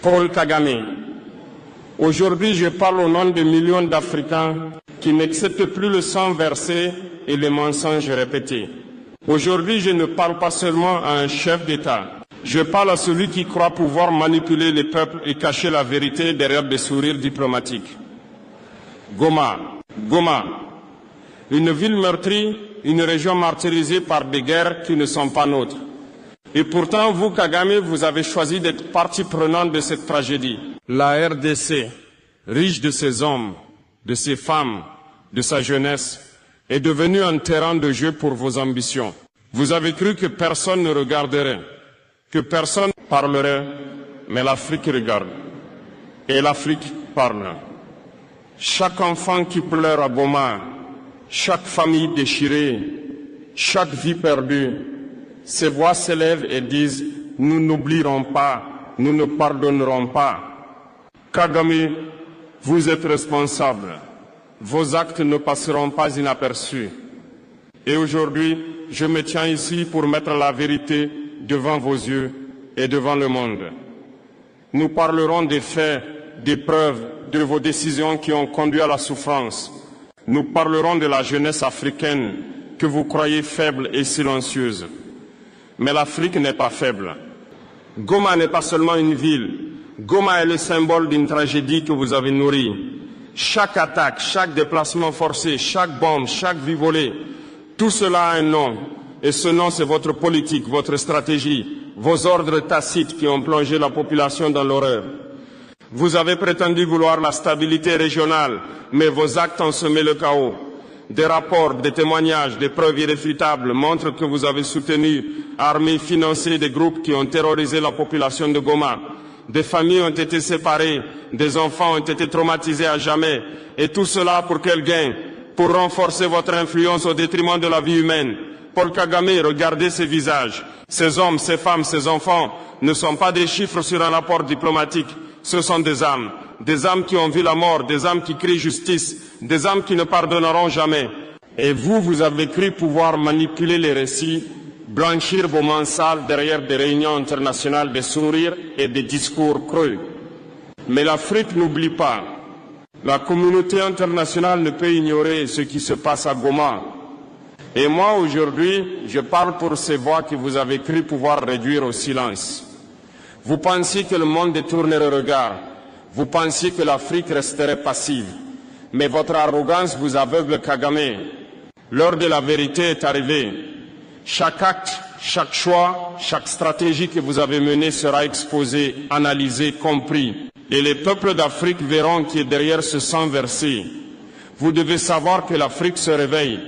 Paul Kagame. Aujourd'hui, je parle au nom de millions d'Africains qui n'acceptent plus le sang versé et les mensonges répétés. Aujourd'hui, je ne parle pas seulement à un chef d'État. Je parle à celui qui croit pouvoir manipuler les peuples et cacher la vérité derrière des sourires diplomatiques. Goma, une ville meurtrie, une région martyrisée par des guerres qui ne sont pas nôtres. Et pourtant, vous, Kagame, vous avez choisi d'être partie prenante de cette tragédie. La RDC, riche de ses hommes, de ses femmes, de sa jeunesse, est devenue un terrain de jeu pour vos ambitions. Vous avez cru que personne ne regarderait, que personne parlerait, mais l'Afrique regarde. Et l'Afrique parle. Chaque enfant qui pleure à Goma, chaque famille déchirée, chaque vie perdue, ces voix s'élèvent et disent « Nous n'oublierons pas, nous ne pardonnerons pas ». Kagame, vous êtes responsable. Vos actes ne passeront pas inaperçus. Et aujourd'hui, je me tiens ici pour mettre la vérité devant vos yeux et devant le monde. Nous parlerons des faits, des preuves, de vos décisions qui ont conduit à la souffrance. Nous parlerons de la jeunesse africaine que vous croyez faible et silencieuse. Mais l'Afrique n'est pas faible. Goma n'est pas seulement une ville. Goma est le symbole d'une tragédie que vous avez nourrie. Chaque attaque, chaque déplacement forcé, chaque bombe, chaque vie volée, tout cela a un nom. Et ce nom, c'est votre politique, votre stratégie, vos ordres tacites qui ont plongé la population dans l'horreur. Vous avez prétendu vouloir la stabilité régionale, mais vos actes ont semé le chaos. Des rapports, des témoignages, des preuves irréfutables montrent que vous avez soutenu, armé, financé des groupes qui ont terrorisé la population de Goma. Des familles ont été séparées, des enfants ont été traumatisés à jamais. Et tout cela pour quel gain? Pour renforcer votre influence au détriment de la vie humaine. Paul Kagame, regardez ces visages. Ces hommes, ces femmes, ces enfants ne sont pas des chiffres sur un rapport diplomatique. Ce sont des âmes qui ont vu la mort, des âmes qui crient justice, des âmes qui ne pardonneront jamais. Et vous, vous avez cru pouvoir manipuler les récits, blanchir vos mains sales derrière des réunions internationales de sourires et des discours creux. Mais l'Afrique n'oublie pas. La communauté internationale ne peut ignorer ce qui se passe à Goma. Et moi, aujourd'hui, je parle pour ces voix que vous avez cru pouvoir réduire au silence. Vous pensiez que le monde détournerait le regard. Vous pensiez que l'Afrique resterait passive. Mais votre arrogance vous aveugle, Kagame. L'heure de la vérité est arrivée. Chaque acte, chaque choix, chaque stratégie que vous avez menée sera exposée, analysée, compris. Et les peuples d'Afrique verront qui est derrière ce sang versé. Vous devez savoir que l'Afrique se réveille.